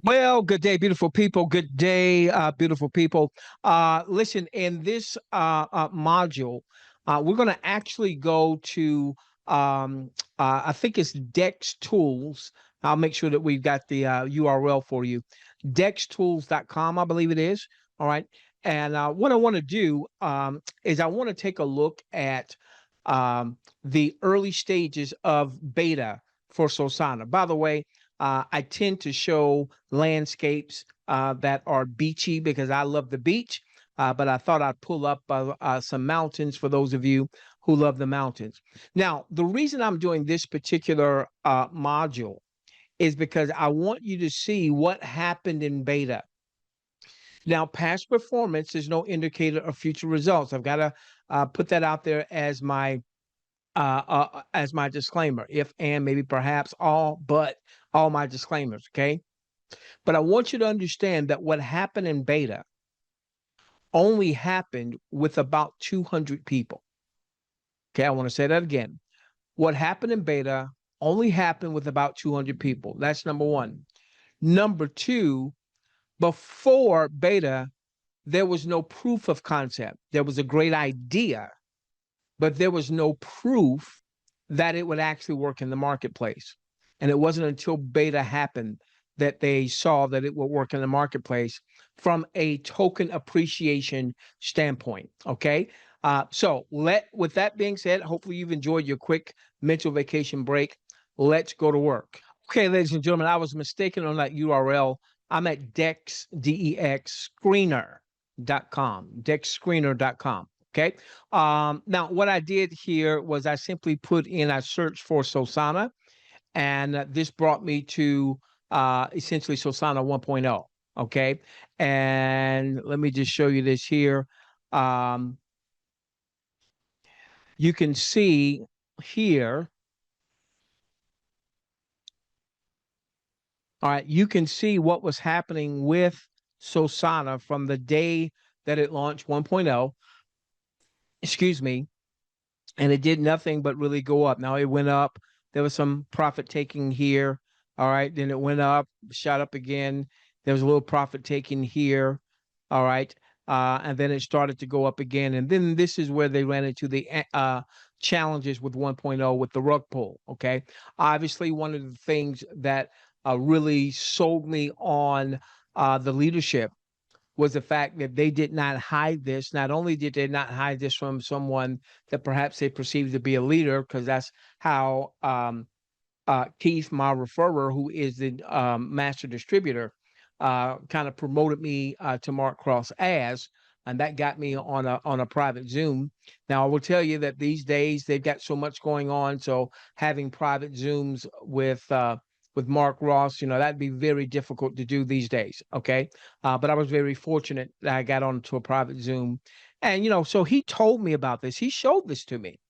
Well, good day, beautiful people. Good day, beautiful people. Listen, in this module, we're going to actually go to, I think it's Dex Tools. I'll make sure that we've got the URL for you. DexTools.com, I believe it is. All right. And what I want to do is I want to take a look at the early stages of beta for Sosana. By the way, I tend to show landscapes that are beachy because I love the beach. But I thought I'd pull up some mountains for those of you who love the mountains. Now, the reason I'm doing this particular module is because I want you to see what happened in beta. Now, past performance is no indicator of future results. I've got to put that out there as my disclaimer. If and maybe perhaps all, but all my disclaimers. Okay. But I want you to understand that what happened in beta only happened with about 200 people. Okay, I want to say that again. What happened in beta only happened with about 200 people. That's number one. Number two, before beta, there was no proof of concept. There was a great idea, but there was no proof that it would actually work in the marketplace. And it wasn't until beta happened that they saw that it would work in the marketplace from a token appreciation standpoint. Okay. With that being said, hopefully you've enjoyed your quick mental vacation break. Let's go to work. Okay, ladies and gentlemen, I was mistaken on that URL. I'm at Dex, DEX Screener.com, DexScreener.com. Okay. Now, what I did here was I simply put in a search for Sosana, and this brought me to essentially Sosana 1.0. Okay. And let me just show you this here. You can see here. All right. You can see what was happening with Sosana from the day that it launched 1.0. Excuse me. And it did nothing but really go up. Now it went up. There was some profit taking here. All right. Then it went up, shot up again. There was a little profit taking here. All right. And then it started to go up again. And then this is where they ran into the challenges with 1.0 with the rug pull. Okay. Obviously, one of the things that really sold me on the leadership was the fact that they did not hide this. Not only did they not hide this from someone that perhaps they perceived to be a leader, because that's how Keith, my referrer, who is the master distributor, kind of promoted me to Mark Cross as, and that got me on a private Zoom. Now I will tell you that these days they've got so much going on, so having private Zooms with Mark Ross, that'd be very difficult to do these days. Okay. But I was very fortunate that I got onto a private Zoom. And, so he told me about this. He showed this to me.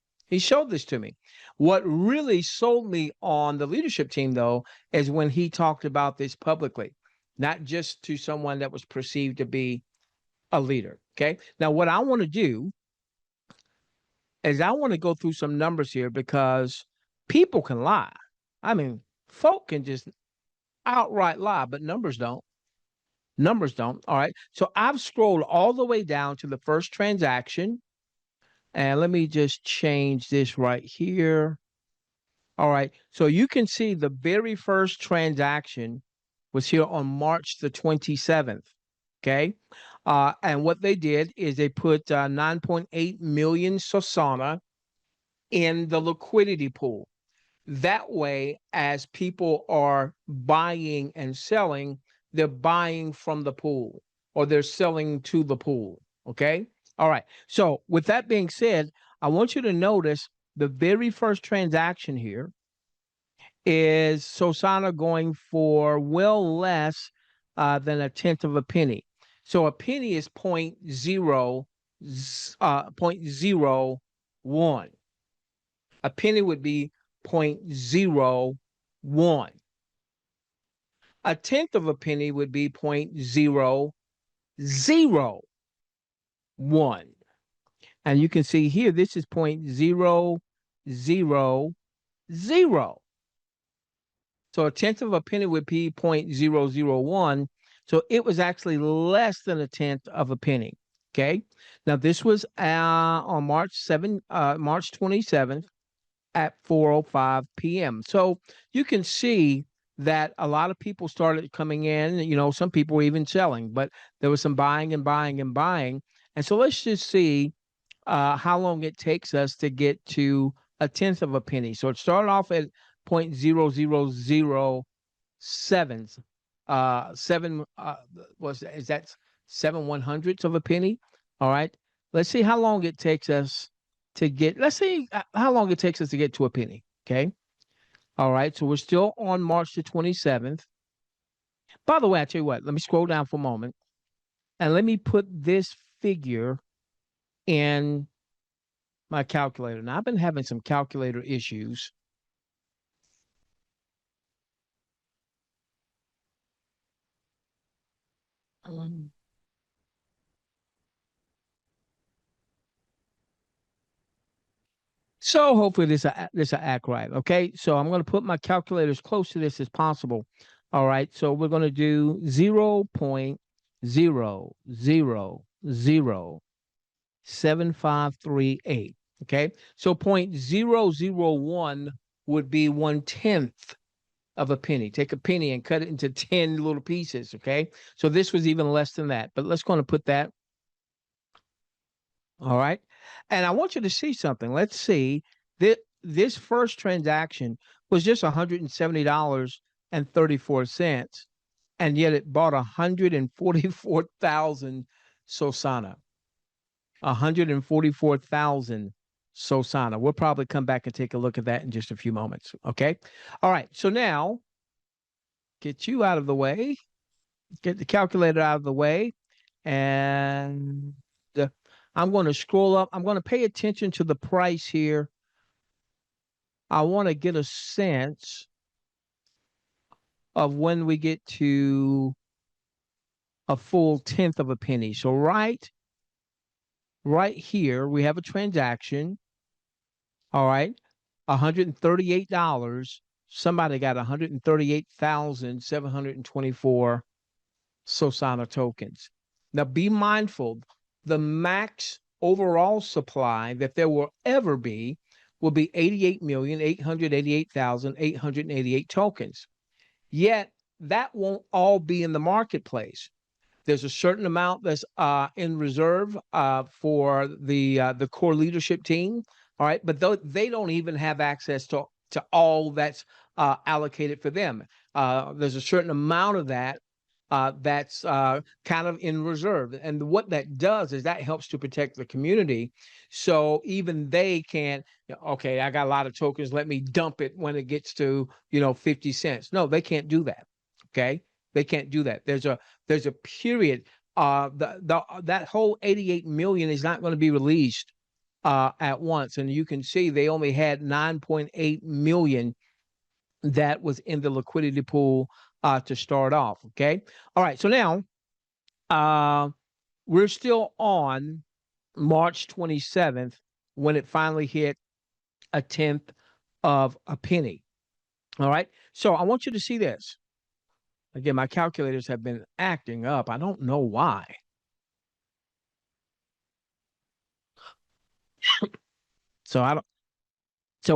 What really sold me on the leadership team, though, is when he talked about this publicly, not just to someone that was perceived to be a leader. Okay. Now, what I want to do is I want to go through some numbers here because people can lie. I mean, folk can just outright lie, but numbers don't. All right. So I've scrolled all the way down to the first transaction. And let me just change this right here. All right. So you can see the very first transaction was here on March the 27th. Okay. And what they did is they put 9.8 million Sosana in the liquidity pool. That way, as people are buying and selling, they're buying from the pool or they're selling to the pool. Okay. All right. So with that being said, I want you to notice the very first transaction here is Sosana going for well less than a tenth of a penny. So a penny is 0.01. A penny would be 0.01. A tenth of a penny would be 0.001. And you can see here, this is 0.000. So a tenth of a penny would be 0.001. So it was actually less than a tenth of a penny. Okay. Now this was on March 27th at 4:05 p.m. So you can see that a lot of people started coming in. Some people were even selling, but there was some buying and buying and buying. And so let's just see how long it takes us to get to a tenth of a penny. So it started off at 0.0007. Seven is that 7/100ths of a penny? All right. Let's see how long it takes us to get. Let's see how long it takes us to get to a penny. Okay. All right. So we're still on March the 27th. By the way, I tell you what. Let me scroll down for a moment and let me put this figure in my calculator. Now I've been having some calculator issues. So hopefully this will act right. Okay. So I'm going to put my calculator as close to this as possible. All right. So we're going to do 0.0007538. Okay. So 0.001 would be 1/10 of a penny. Take a penny and cut it into 10 little pieces. Okay. So this was even less than that. But let's go and put that. All right. And I want you to see something. Let's see that this first transaction was just $170.34. And yet it bought 144,000 Sosana. 144,000 Sosana. We'll probably come back and take a look at that in just a few moments. Okay. All right. So now get you out of the way, get the calculator out of the way, and I'm going to scroll up. I'm going to pay attention to the price here. I want to get a sense of when we get to a full tenth of a penny. So right here, we have a transaction. All right. $138. Somebody got 138,724 Sosana tokens. Now be mindful, the max overall supply that there will ever be will be 88,888,888 tokens. Yet that won't all be in the marketplace. There's a certain amount that's in reserve for the core leadership team. All right, but they don't even have access to all that's allocated for them. There's a certain amount of that that's kind of in reserve. And what that does is that helps to protect the community. So even they can't, okay, I got a lot of tokens, let me dump it when it gets to, 50 cents. No, they can't do that. Okay. They can't do that. There's a period. That whole 88 million is not going to be released at once. And you can see they only had 9.8 million that was in the liquidity pool to start off. Okay. All right. So now we're still on March 27th when it finally hit a tenth of a penny. All right. So I want you to see this. Again, my calculators have been acting up. I don't know why. So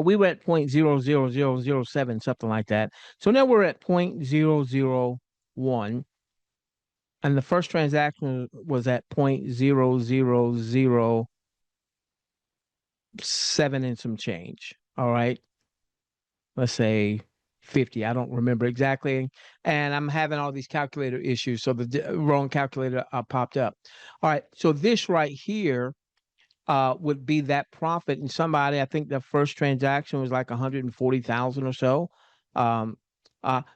we were at 0.00007, something like that. So now we're at 0.001. And the first transaction was at 0.0007 and some change. All right. Let's say 50. I don't remember exactly. And I'm having all these calculator issues. So the wrong calculator popped up. All right. So this right here would be that profit. And somebody, I think the first transaction was like 140,000 or so.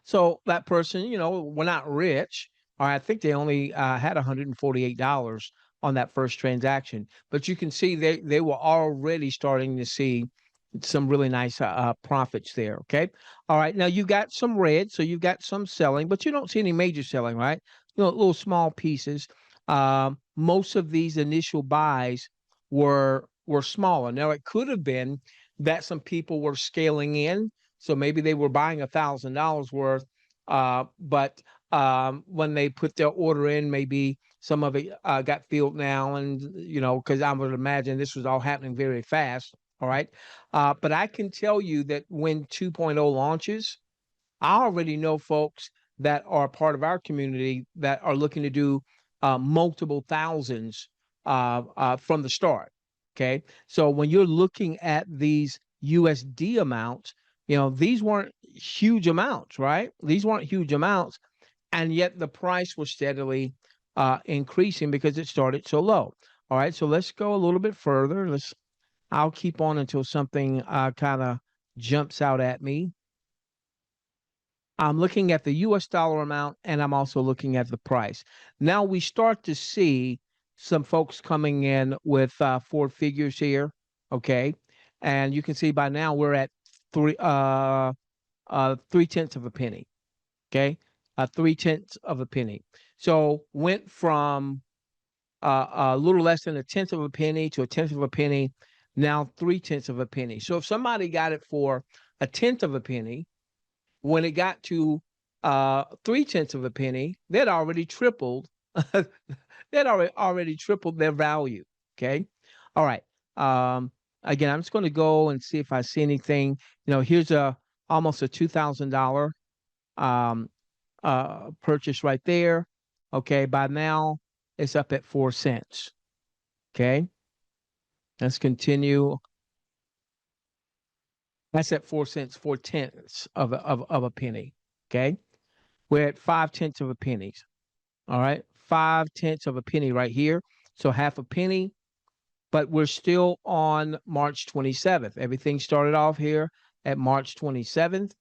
So that person, we're not rich. Or I think they only had $148 on that first transaction. But you can see they were already starting to see some really nice profits there. Okay. All right. Now you got some red, so you've got some selling, but you don't see any major selling, right? Little small pieces. Most of these initial buys were smaller. Now it could have been that some people were scaling in, So maybe they were buying $1,000 worth, but when they put their order in, maybe some of it got filled now, and because I would imagine this was all happening very fast. All right, but I can tell you that when 2.0 launches, I already know folks that are part of our community that are looking to do multiple thousands from the start. Okay. So when you're looking at these USD amounts, these weren't huge amounts, right? These weren't huge amounts. And yet the price was steadily increasing because it started so low. All right. So let's go a little bit further. I'll keep on until something kind of jumps out at me. I'm looking at the US dollar amount, and I'm also looking at the price. Now we start to see some folks coming in with four figures here. Okay. And you can see by now we're at three 3/10 of a penny. Okay. 3/10 of a penny. So went from a little less than 1/10 of a penny to 1/10 of a penny, now 3/10 of a penny. So if somebody got it for 1/10 of a penny, when it got to 3/10 of a penny, they'd already tripled. They'd already tripled their value. Okay. All right. Again, I'm just going to go and see if I see anything. Here's almost a $2,000 purchase right there. Okay. By now, it's up at 4 cents. Okay. Let's continue. That's at 4 cents, 4/10 of a penny. Okay. We're at 5/10 of a penny. All right. 5/10 of a penny right here. So half a penny, but we're still on March 27th. Everything started off here at March 27th.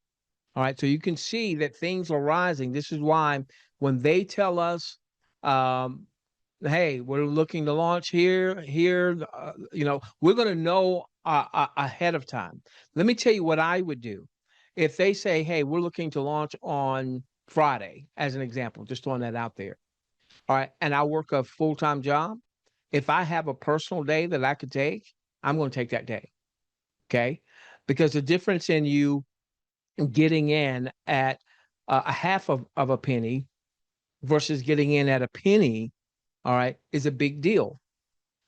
All right. So you can see that things are rising. This is why when they tell us, hey, we're looking to launch here, we're going to know ahead of time. Let me tell you what I would do. If they say, hey, we're looking to launch on Friday, as an example, just throwing that out there. All right. And I work a full-time job. If I have a personal day that I could take, I'm going to take that day. Okay. Because the difference in you getting in at a half of a penny versus getting in at a penny, all right, is a big deal.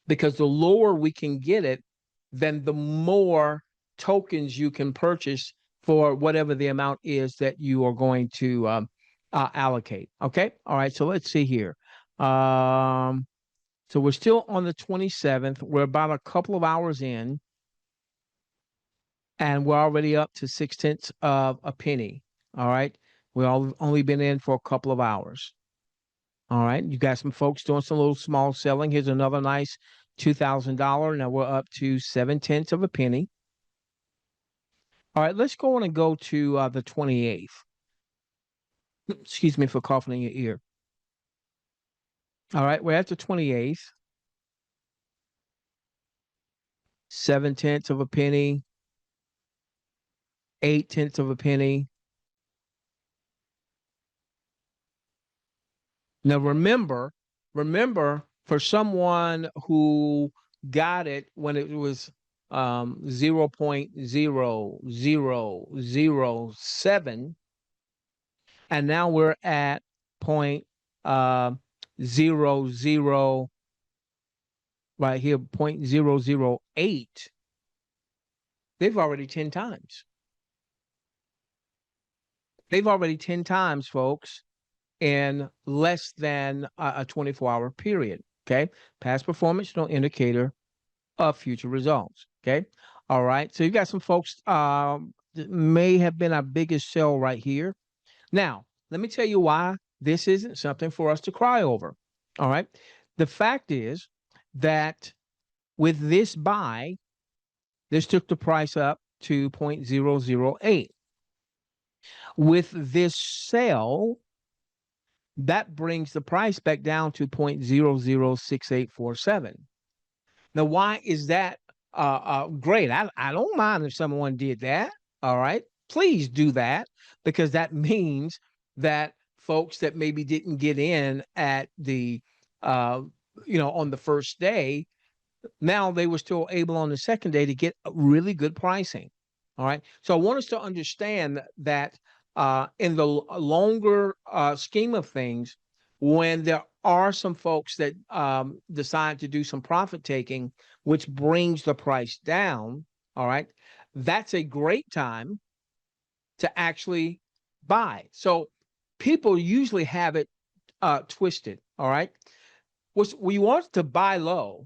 Because the lower we can get it, then the more tokens you can purchase for whatever the amount is that you are going to allocate. Okay. All right. So let's see here. So we're still on the 27th. We're about a couple of hours in, and we're already up to 6/10 of a penny. All right. We've only been in for a couple of hours. All right. You got some folks doing some little small selling. Here's another nice $2,000. Now we're up to 7/10 of a penny. All right. Let's go on and go to the 28th. Excuse me for coughing in your ear. All right. We're at the 28th. 7/10 of a penny. 8/10 of a penny. Now remember, for someone who got it when it was 0.0007, and now we're at 0.00 right here, 0.008. They've already 10 times. They've already 10 times, folks, in less than a 24-hour period. Okay. Past performance, no indicator of future results. Okay. All right. So you got some folks that may have been our biggest sell right here. Now, let me tell you why this isn't something for us to cry over. All right. The fact is that with this buy, this took the price up to 0.008. With this sell, that brings the price back down to 0.006847. Now, why is that great? I don't mind if someone did that. All right. Please do that, because that means that folks that maybe didn't get in at the, on the first day, now they were still able on the second day to get really good pricing. All right. So I want us to understand that in the longer scheme of things, when there are some folks that decide to do some profit taking, which brings the price down, all right, that's a great time to actually buy. So people usually have it twisted, all right? We want to buy low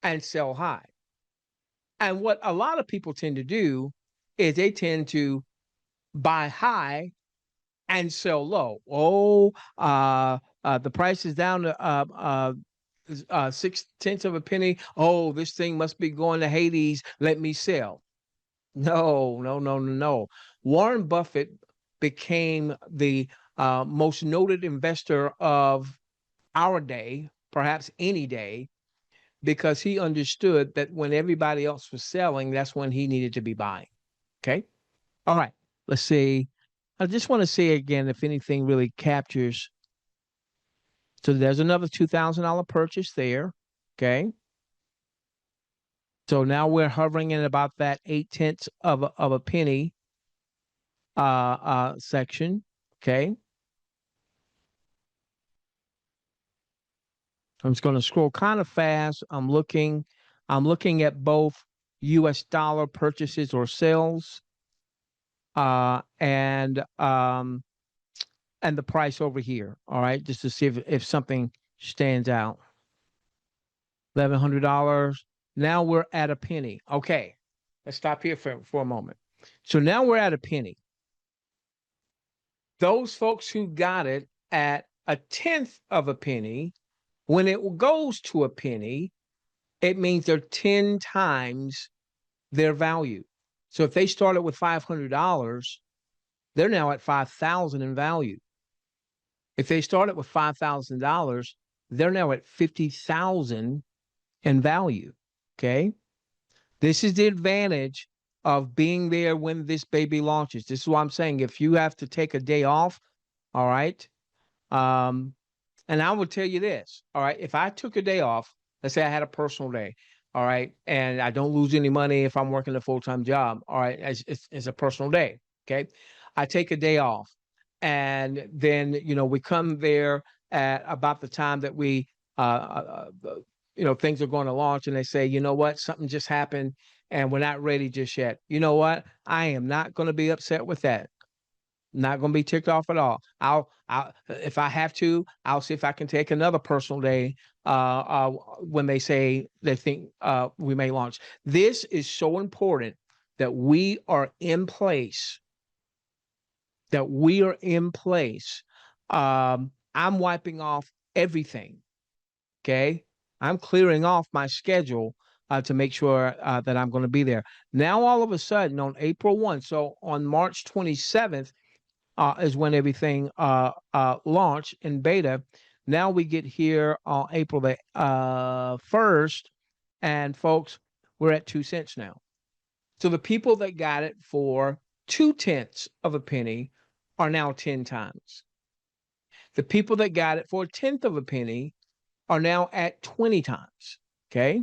and sell high. And what a lot of people tend to do is they tend to buy high and sell low. Oh, the price is down to 6/10 of a penny. Oh, this thing must be going to Hades. Let me sell. No, no, no, no, no. Warren Buffett became the most noted investor of our day, perhaps any day, because he understood that when everybody else was selling, that's when he needed to be buying. Okay. All right. Let's see. I just want to say again, if anything really captures. So there's another $2,000 purchase there. Okay. So now we're hovering in about that 8/10 of a penny section. Okay. I'm just going to scroll kind of fast. I'm looking at both US dollar purchases or sales and the price over here. All right, just to see if something stands out. $1,100. Now we're at a penny. Okay, let's stop here for a moment. So now we're at a penny. Those folks who got it at 1/10 of a penny, when it goes to a penny, it means they're 10 times their value. So if they started with $500, they're now at 5,000 in value. If they started with $5,000, they're now at 50,000 in value. Okay. This is the advantage of being there when this baby launches. This is what I'm saying. If you have to take a day off, all right. Um, and I will tell you this, all right. If I took a day off, let's say I had a personal day, all right, and I don't lose any money if I'm working a full-time job, all right, it's a personal day. Okay. I take a day off. And then, we come there at about the time that things are going to launch, and they say, you know what, something just happened and we're not ready just yet. You know what? I am not going to be upset with that. Not going to be ticked off at all. If I have to, I'll see if I can take another personal day when they say they think we may launch. This is so important that we are in place. I'm wiping off everything. Okay. I'm clearing off my schedule to make sure that I'm going to be there. Now, all of a sudden, on April 1, so on March 27th, is when everything launched in beta. Now we get here on April the 1st, and folks, we're at 2 cents now. So the people that got it for 2/10 of a penny are now 10 times. The people that got it for 1/10 of a penny are now at 20 times. Okay.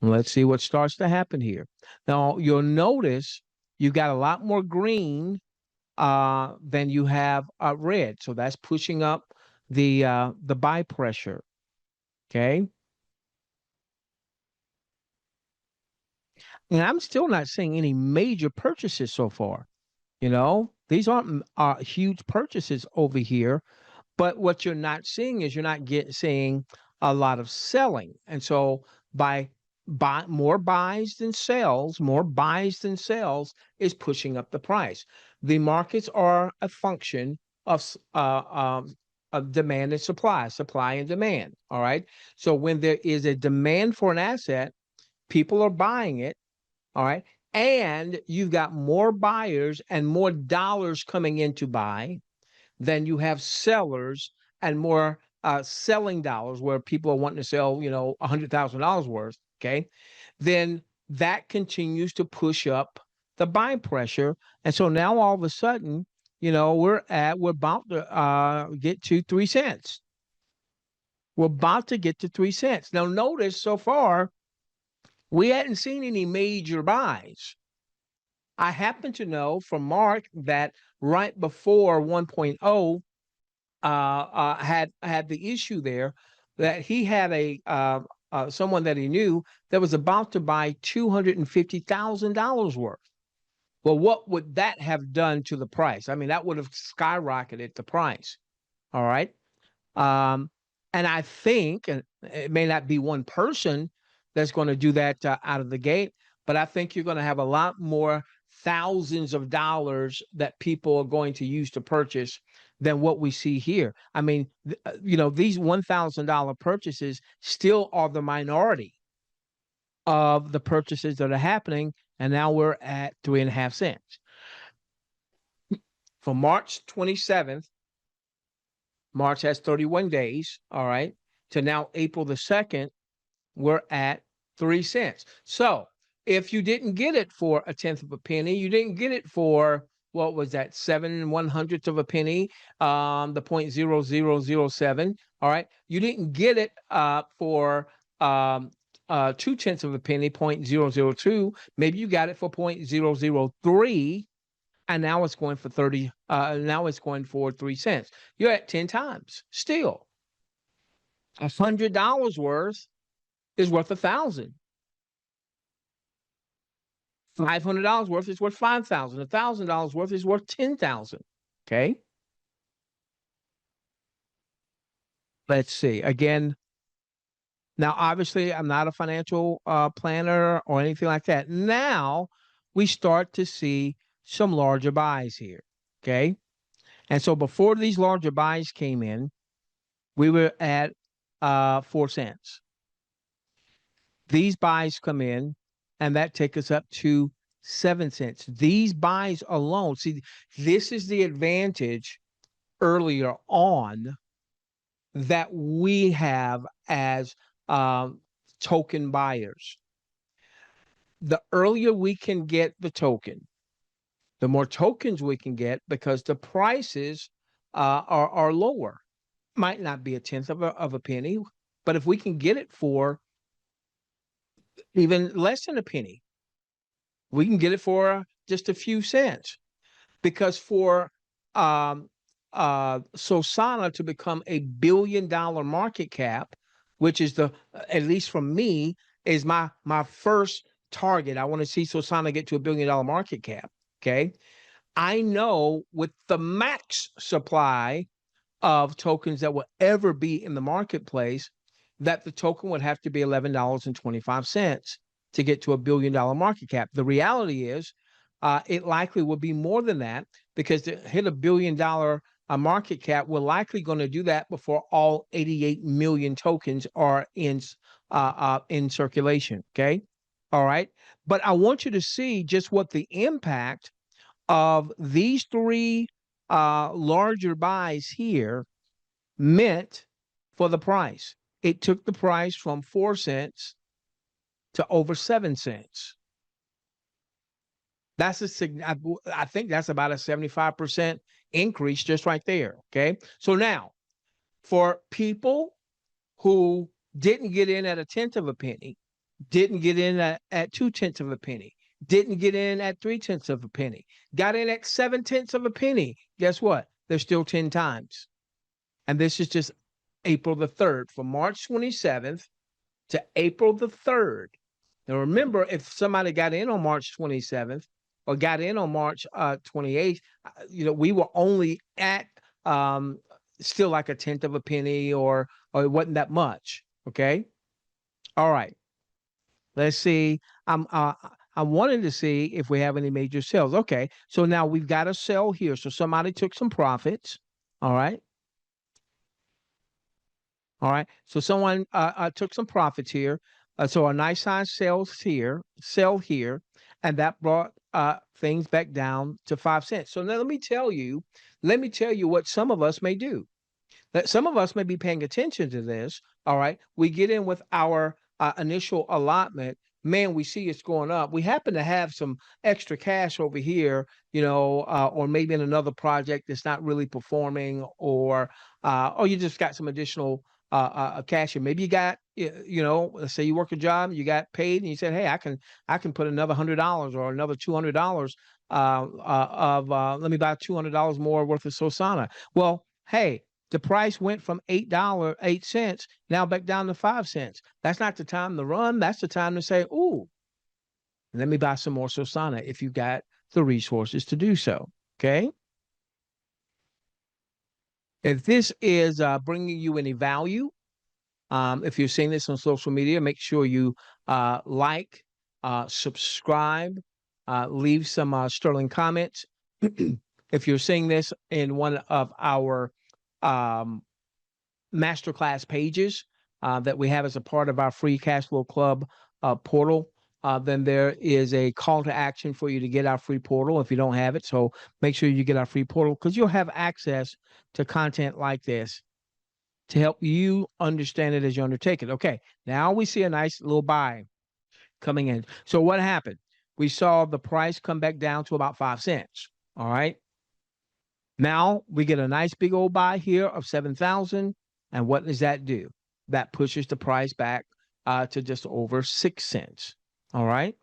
Let's see what starts to happen here. Now you'll notice you got a lot more green than you have red. So that's pushing up the buy pressure. Okay. And I'm still not seeing any major purchases so far. These aren't huge purchases over here. But what you're not seeing is you're not seeing a lot of selling. And so by more buys than sales is pushing up the price. The markets are a function of demand and supply and demand. All right. So when there is a demand for an asset, people are buying it. All right. And you've got more buyers and more dollars coming in to buy than you have sellers and more selling dollars, where people are wanting to sell, $100,000 worth. Okay. Then that continues to push up the buying pressure. And so now all of a sudden, we're about to get to 3 cents. We're about to get to 3 cents. Now notice so far, We hadn't seen any major buys. I happen to know from Mark that right before 1.0 had the issue there, that he had a someone that he knew that was about to buy $250,000 worth. Well, what would that have done to the price? I mean, that would have skyrocketed the price. All right. Um, and I think, and it may not be one person that's going to do that out of the gate, but I think you're going to have a lot more thousands of dollars that people are going to use to purchase than what we see here. I mean, these $1,000 purchases still are the minority of the purchases that are happening. And now we're at 3.5 cents. For March 27th, March has 31 days, all right, to now April the 2nd, we're at 3 cents. So if you didn't get it for a tenth of a penny, you didn't get it for, what was that, 7/100th of a penny, the 0.0007, all right, you didn't get it for 2/10 of a penny, 0.002, maybe you got it for 0.003, and now it's going for 30. Now it's going for 3 cents. You're at 10 times. Still, $100 worth is worth 1,000. $500 worth is worth 5,000. $1,000 worth is worth 10,000. Okay. Let's see again. Now, obviously, I'm not a financial planner or anything like that. Now we start to see some larger buys here. Okay. And so before these larger buys came in, we were at 4 cents. These buys come in, and that takes us up to 7 cents. These buys alone, see, this is the advantage earlier on that we have as token buyers. The earlier we can get the token, the more tokens we can get, because the prices are lower. Might not be a tenth of a penny, but if we can get it for even less than a penny, we can get it for just a few cents. Because for Sosana to become a $1 billion market cap, which is at least from me, is my first target. I want to see Sosana get to $1 billion market cap. Okay. I know with the max supply of tokens that will ever be in the marketplace, that the token would have to be $11.25 to get to $1 billion market cap. The reality is, it likely will be more than that, because to hit $1 billion market cap, we're likely going to do that before all 88 million tokens are in circulation. Okay, all right. But I want you to see just what the impact of these three larger buys here meant for the price. It took the price from 4 cents to over 7 cents. That's I think that's about a 75% increase just right there. Okay. So now, for people who didn't get in at a tenth of a penny, didn't get in at 2/10 of a penny, didn't get in at 3/10 of a penny, got in at 7/10 of a penny, guess what? They're still 10 times. And this is just April the 3rd, from March 27th to April the 3rd. Now, remember, if somebody got in on March 27th or got in on March 28th, we were only at still like a tenth of a penny, or it wasn't that much. Okay. All right. Let's see. I'm wanting to see if we have any major sales. Okay. So now we've got a sell here. So somebody took some profits. All right. All right. So someone took some profits here. So a nice size sell here, and that brought things back down to 5 cents. So now let me tell you what some of us may do. That some of us may be paying attention to this. All right. We get in with our initial allotment. Man, we see it's going up. We happen to have some extra cash over here, or maybe in another project that's not really performing, or you just got some additional cash in. Maybe you got, let's say you work a job, you got paid, and you said, hey, I can put another $100 or another $200 let me buy $200 more worth of Sosana. Well, hey, the price went from $8.08 now back down to 5 cents. That's not the time to run. That's the time to say, ooh, let me buy some more Sosana if you got the resources to do so. Okay. If this is bringing you any value, if you're seeing this on social media, make sure you like, subscribe, leave some sterling comments. If you're seeing this in one of our masterclass pages that we have as a part of our free cash flow club portal, then there is a call to action for you to get our free portal if you don't have it. So make sure you get our free portal, because you'll have access to content like this to help you understand it as you undertake it. Okay, now we see a nice little buy coming in. So what happened? We saw the price come back down to about 5 cents. All right. Now we get a nice big old buy here of 7,000. And what does that do? That pushes the price back to just over 6 cents. All right.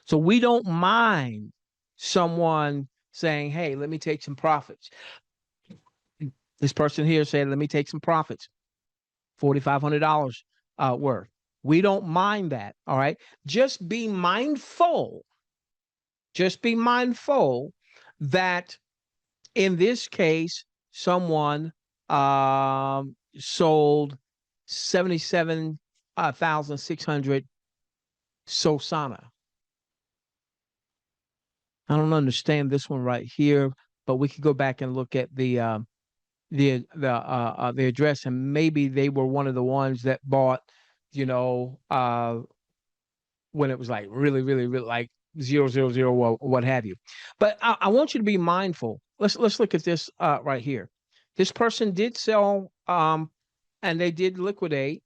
So we don't mind someone saying, hey, let me take some profits. This person here said, let me take some profits, $4,500 worth. We don't mind that. All right. Just be mindful. Just be mindful that in this case, someone sold 77,600 Sosana. I don't understand this one right here, but we could go back and look at the address, and maybe they were one of the ones that bought, when it was like really, really, really like 000 or what have you. But I want you to be mindful. Let's look at this right here. This person did sell, and they did liquidate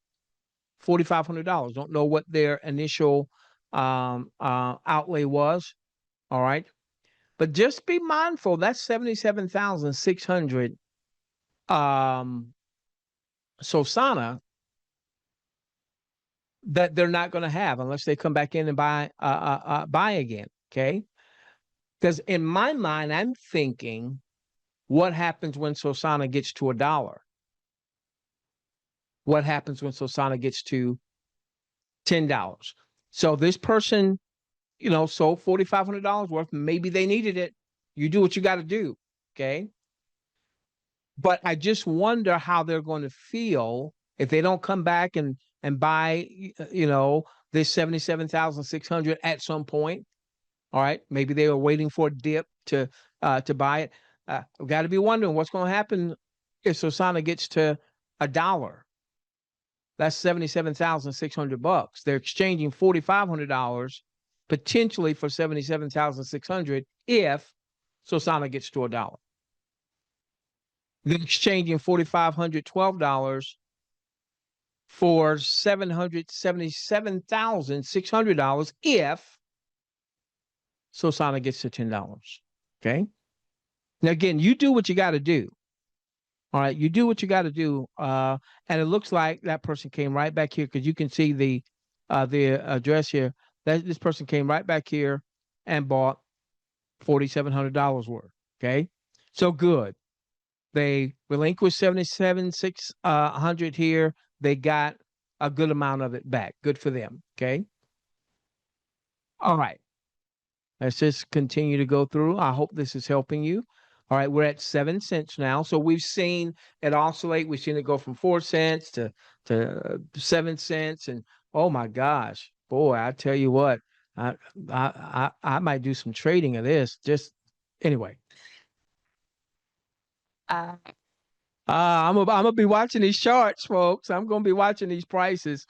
$4,500. Don't know what their initial outlay was. All right, but just be mindful. That's 77,600 Sosana that they're not going to have unless they come back in and buy again. Okay, because in my mind, I'm thinking, what happens when Sosana gets to $1? What happens when Sosana gets to $10? So this person, sold $4,500 worth. Maybe they needed it. You do what you got to do. Okay. But I just wonder how they're going to feel if they don't come back and buy, this 77,600 at some point. All right. Maybe they were waiting for a dip to buy it. We've got to be wondering what's going to happen if Sosana gets to $1. That's 77,600 bucks. They're exchanging $4,500 potentially for 77,600 if Sosana gets to $1. They're exchanging $4,512 for $777,600 if Sosana gets to $10. Okay. Now again, you do what you got to do. All right, you do what you got to do, and it looks like that person came right back here, because you can see the address here. That this person came right back here and bought $4,700 worth. Okay, so good. They relinquished 77,600 here. They got a good amount of it back. Good for them. Okay. All right. Let's just continue to go through. I hope this is helping you. All right, we're at 7 cents now. So we've seen it oscillate. We've seen it go from 4 cents to 7 cents. And oh my gosh, boy, I tell you what, I might do some trading of this. Just anyway. I'm gonna be watching these charts, folks. I'm gonna be watching these prices.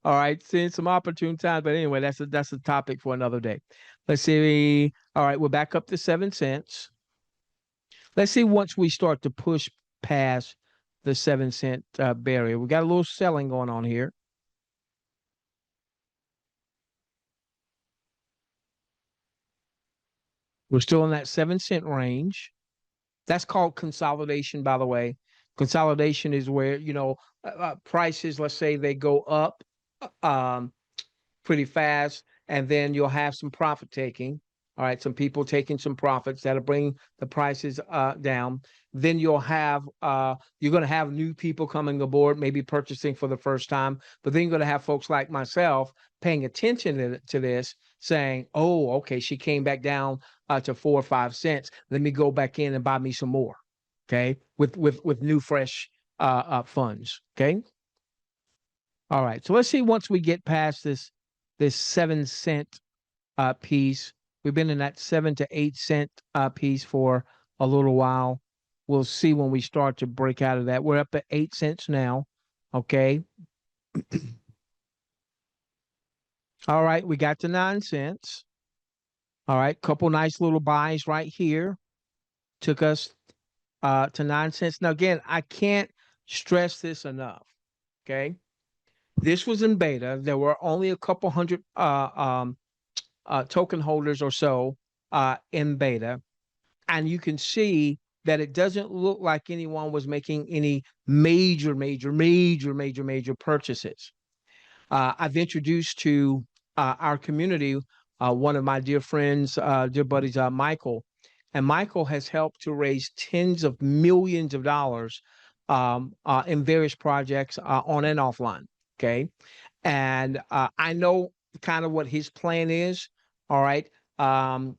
All right, seeing some opportune times. But anyway, that's a topic for another day. Let's see. All right, we're back up to 7 cents. Let's see once we start to push past the 7 cent barrier. We got a little selling going on here. We're still in that 7 cent range. That's called consolidation, by the way. Consolidation is where, prices, let's say they go up um, pretty fast, and then you'll have some profit taking. All right, some people taking some profits that'll bring the prices down. Then you're going to have new people coming aboard, maybe purchasing for the first time. But then you're going to have folks like myself paying attention to this, saying, "Oh, okay, she came back down to 4 or 5 cents. Let me go back in and buy me some more." Okay, with new fresh funds. Okay. All right. So let's see once we get past this 7 cent piece. We've been in that 7 to 8 cent piece for a little while. We'll see when we start to break out of that. We're up at 8 cents now. Okay. All right. We got to 9 cents. All right. Couple nice little buys right here. Took us to 9 cents. Now, again, I can't stress this enough. Okay. This was in beta. There were only a couple hundred token holders or so in beta. And you can see that it doesn't look like anyone was making any major purchases. I've introduced to our community one of my dear friends, dear buddies, Michael. And Michael has helped to raise tens of millions of dollars in various projects on and offline. Okay. And I know kind of what his plan is. All right. And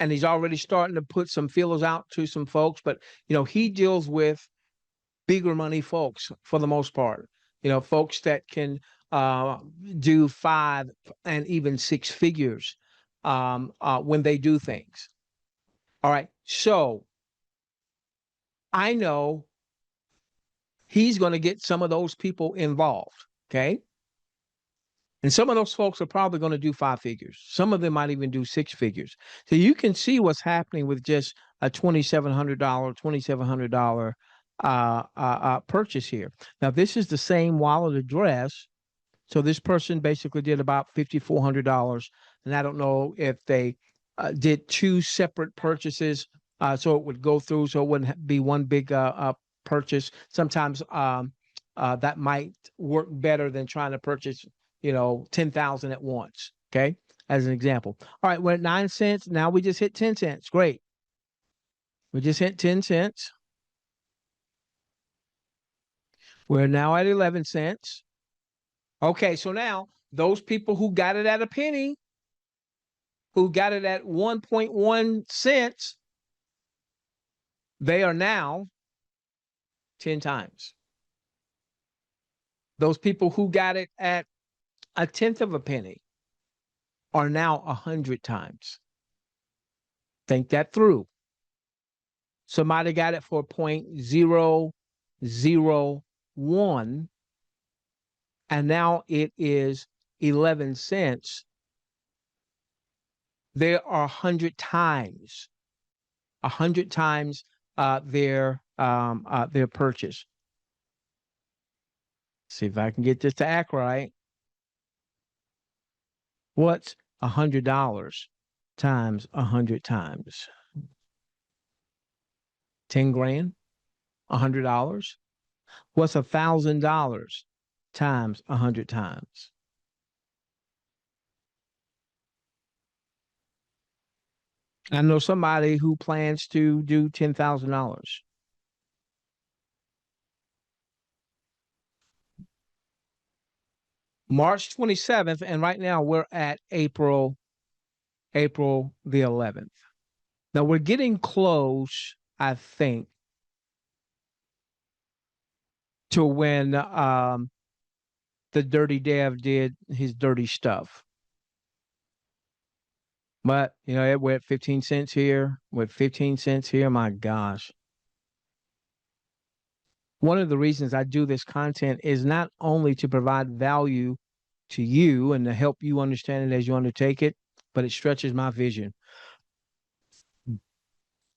he's already starting to put some feelers out to some folks, but he deals with bigger money folks for the most part. Folks that can do 5 and even 6 figures when they do things. All right. So I know he's going to get some of those people involved. Okay. And some of those folks are probably going to do 5 figures. Some of them might even do 6 figures. So you can see what's happening with just a $2,700 purchase here. Now, this is the same wallet address. So this person basically did about $5,400. And I don't know if they did 2 separate purchases so it would go through, so it wouldn't be one big purchase. Sometimes that might work better than trying to purchase 10,000 at once. Okay. As an example. All right. We're at 9 cents. Now we just hit 10 cents. Great. We just hit 10 cents. We're now at 11 cents. Okay. So now those people who got it at a penny, who got it at 1.1 cents, they are now 10 times. Those people who got it at 1/10 of a penny are now 100 times. Think that through. Somebody got it for 0.001, and now it is 11 cents. There are 100 times, their purchase. See if I can get this to act right. What's $100 times 100 times? 10 grand? $100? What's $1,000 times 100 times? I know somebody who plans to do $10,000. March 27th, and right now we're at April the 11th. Now we're getting close, I think, to when the dirty dev did his dirty stuff. But we're at 15 cents here. We're at 15 cents here. My gosh. One of the reasons I do this content is not only to provide value to you and to help you understand it as you undertake it, but it stretches my vision.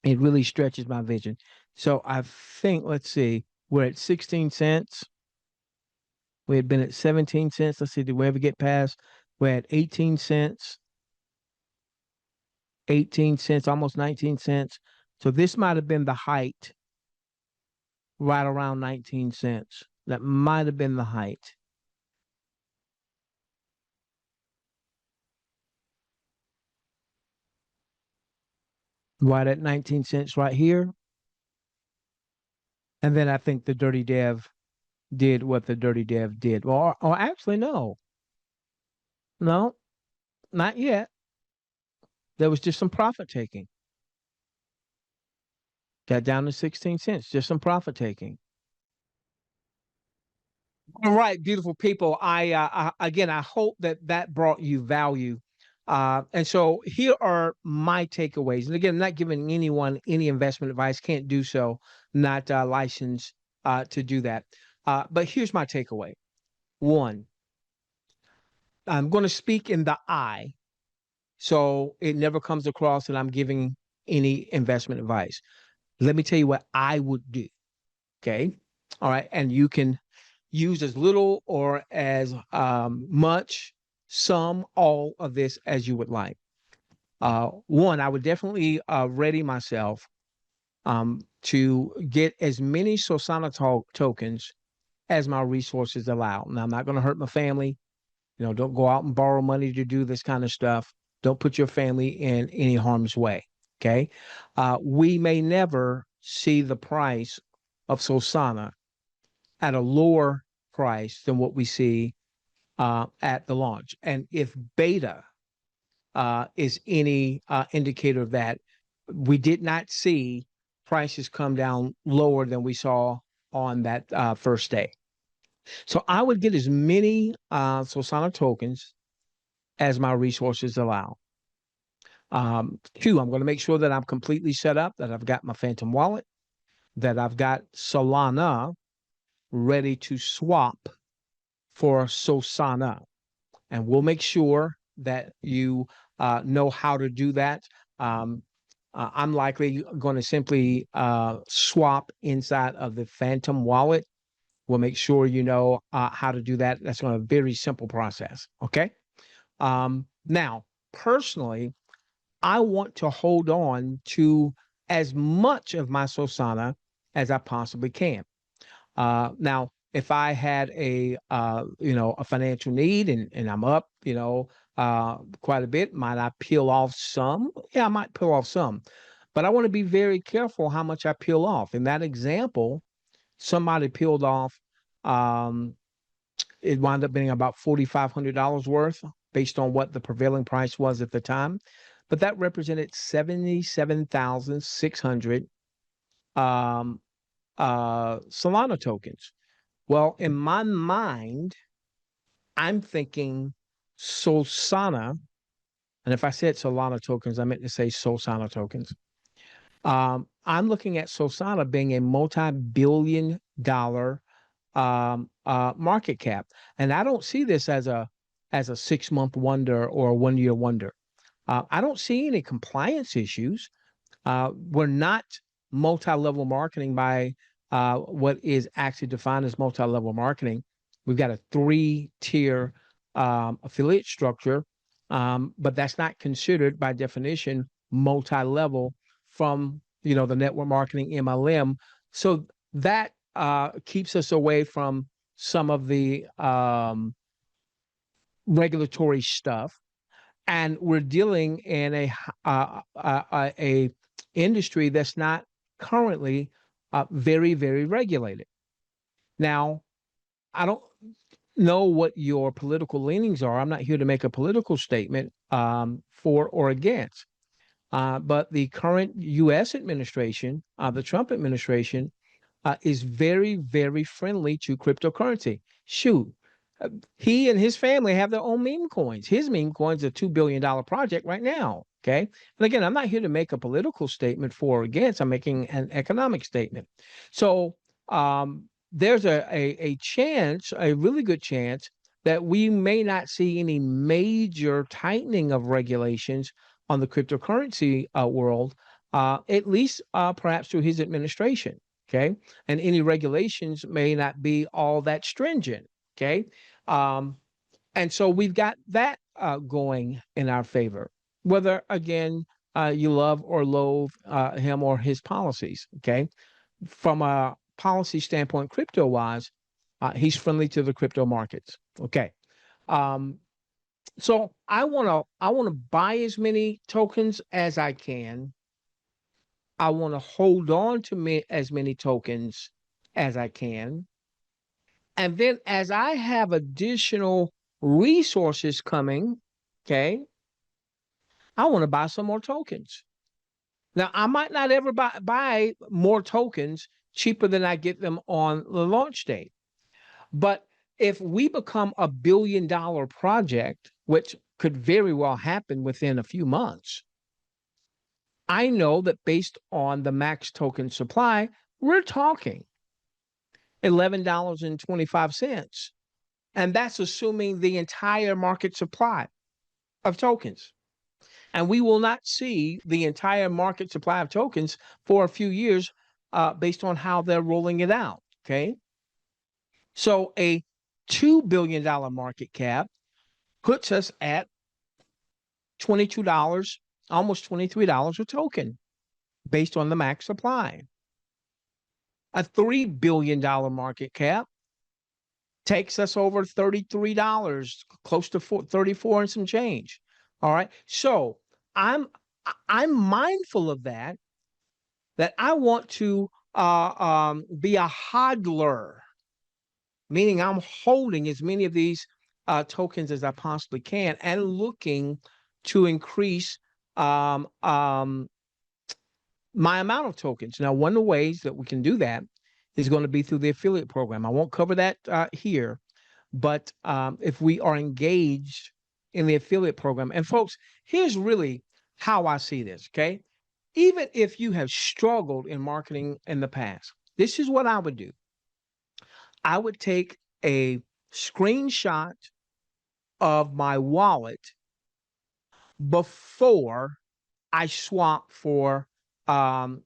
It really stretches my vision. So I think, let's see, we're at 16 cents. We had been at 17 cents. Let's see, did we ever get past? We're at 18 cents. 18 cents, almost 19 cents. So this might have been the height right around 19 cents. That might have been the height. Right at 19 cents right here. And then I think the Dirty Dev did what the Dirty Dev did. Or actually, no. No, not yet. There was just some profit taking. Got down to 16 cents, just some profit taking. All right, beautiful people. Again, I hope that that brought you value. And so here are my takeaways. And again, I'm not giving anyone any investment advice. Can't do so. Not licensed to do that. But here's my takeaway. One, I'm going to speak in the I, so it never comes across that I'm giving any investment advice. Let me tell you what I would do. Okay. All right. And you can use as little or as much, some, all of this as you would like. One, I would definitely ready myself to get as many tokens as my resources allow. Now, I'm not going to hurt my family. You know, don't go out and borrow money to do this kind of stuff. Don't put your family in any harm's way. Okay. We may never see the price of Sosana at a lower price than what we see at the launch. And if beta is any indicator of that, we did not see prices come down lower than we saw on that first day. So I would get as many Sosana tokens as my resources allow. Two, I'm going to make sure that I'm completely set up, that I've got my Phantom wallet, that I've got Solana ready to swap for Sosana. And we'll make sure that you know how to do that. I'm likely going to simply swap inside of the Phantom wallet. We'll make sure you know how to do that. That's going to be a very simple process. Okay. Now, personally, I want to hold on to as much of my Sosana as I possibly can. Now, if I had a a financial need and I'm up quite a bit, might I peel off some? Yeah, I might peel off some, but I want to be very careful how much I peel off. In that example, somebody peeled off. Um, it wound up being about $4,500 worth based on what the prevailing price was at the time, but that represented 77,600 um, Solana tokens. Well, in my mind, I'm thinking Sosana, and if I said Solana tokens, I meant to say Sosana tokens. I'm looking at Sosana being a multi-billion dollar market cap, and I don't see this as a 6 month wonder or a 1 year wonder. I don't see any compliance issues. We're not multi-level marketing by what is actually defined as multi-level marketing. We've got a 3-tier affiliate structure, but that's not considered by definition multi-level from the network marketing MLM. So that keeps us away from some of the regulatory stuff, and we're dealing in a industry that's not currently very, very regulated. Now, I don't know what your political leanings are. I'm not here to make a political statement for or against. But the current U.S. administration, the Trump administration, is very, very friendly to cryptocurrency. Shoot, he and his family have their own meme coins. His meme coins are $2 billion project right now. Okay. And again, I'm not here to make a political statement for or against. I'm making an economic statement. So there's a chance, a really good chance, that we may not see any major tightening of regulations on the cryptocurrency world, at least perhaps through his administration. Okay. And any regulations may not be all that stringent. Okay. And so we've got that going in our favor, whether, again, you love or loathe him or his policies. Okay. From a policy standpoint, crypto wise, he's friendly to the crypto markets. Okay. Um, so I want to buy as many tokens as I can. I want to hold on to as many tokens as I can. And then as I have additional resources coming, okay, I want to buy some more tokens. Now, I might not ever buy more tokens cheaper than I get them on the launch date. But if we become $1 billion project, which could very well happen within a few months, I know that based on the max token supply, we're talking $11.25. And that's assuming the entire market supply of tokens. And we will not see the entire market supply of tokens for a few years based on how they're rolling it out. Okay. So a $2 billion market cap puts us at $22, almost $23 a token based on the max supply. A $3 billion market cap takes us over $33, close to 34 and some change. All right. So I'm mindful of that I want to be a hodler, meaning I'm holding as many of these tokens as I possibly can and looking to increase my amount of tokens. Now, one of the ways that we can do that is going to be through the affiliate program. I won't cover that here, but if we are engaged in the affiliate program, and folks, here's really how I see this, okay? Even if you have struggled in marketing in the past, this is what I would do. I would take a screenshot of my wallet before I swap for Sosana.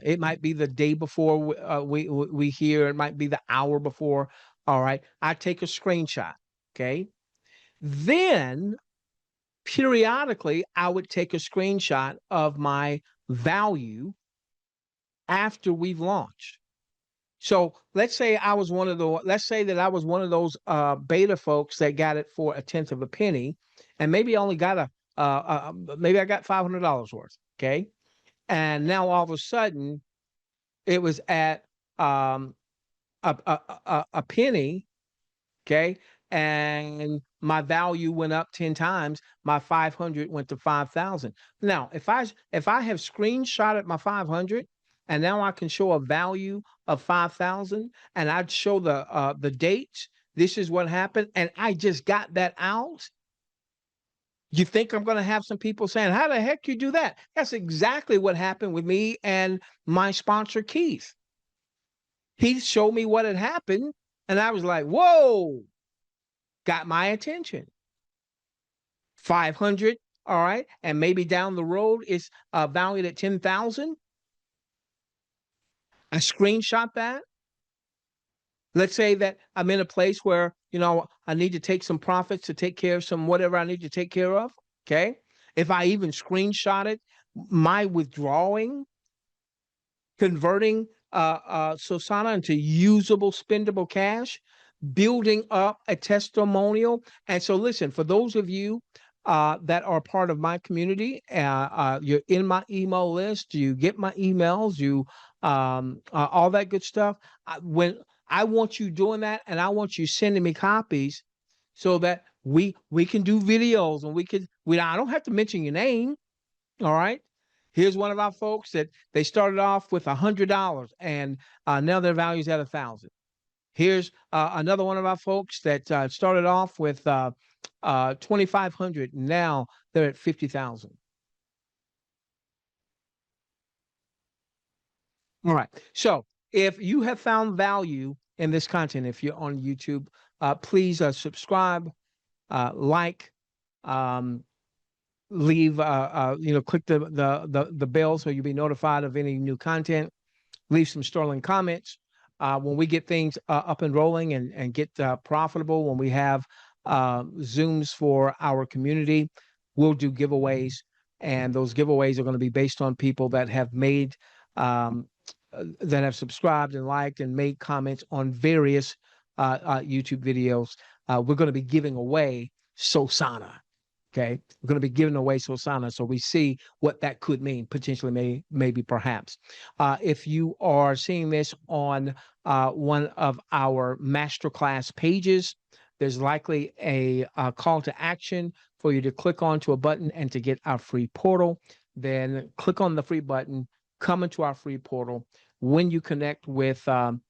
It might be the day before we hear. It might be the hour before. All right. I take a screenshot. Okay. Then periodically, I would take a screenshot of my value after we've launched. So let's say I was one of those beta folks that got it for a tenth of a penny, and maybe I only got maybe I got $500 worth. Okay. And now all of a sudden it was at a penny. Okay. And my value went up 10 times. My 500 went to 5,000. Now, if I have screenshotted my 500 and now I can show a value of 5,000 and I'd show the dates, this is what happened, and I just got that out. You think I'm going to have some people saying, how the heck you do that? That's exactly what happened with me and my sponsor, Keith. He showed me what had happened, and I was like, whoa, got my attention. 500, all right, and maybe down the road it's valued at 10,000. I screenshot that. Let's say that I'm in a place where, I need to take some profits to take care of some whatever I need to take care of. Okay. If I even screenshot it, my withdrawing, converting Sosana into usable, spendable cash, building up a testimonial. And so listen, for those of you that are part of my community, you're in my email list, you get my emails, you all that good stuff. When I want you doing that, and I want you sending me copies so that we can do videos, and I don't have to mention your name. All right. Here's one of our folks that they started off with $100 and now their value's at 1,000. Here's another one of our folks that started off with 2,500. Now they're at 50,000. All right. So if you have found value in this content, if you're on YouTube, please subscribe, like, leave, click the bell so you'll be notified of any new content. Leave some sterling comments. When we get things up and rolling and get profitable, when we have Zooms for our community, we'll do giveaways. And those giveaways are going to be based on people that have made that have subscribed and liked and made comments on various YouTube videos. We're going to be giving away Sosana. Okay, we're going to be giving away Sosana, so we see what that could mean potentially, maybe, perhaps. If you are seeing this on one of our masterclass pages, there's likely a call to action for you to click onto a button and to get our free portal. Then click on the free button, come into our free portal. When you connect with when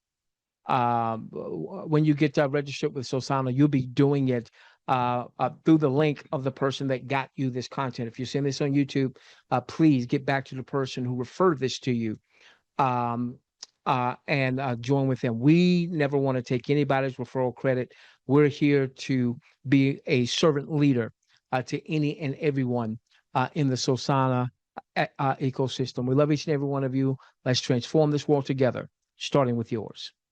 you get registered with Sosana, you'll be doing it through the link of the person that got you this content. If you're seeing this on YouTube, please get back to the person who referred this to you, and join with them. We never want to take anybody's referral credit. We're here to be a servant leader to any and everyone in the Sosana ecosystem. We love each and every one of you. Let's transform this world together, starting with yours.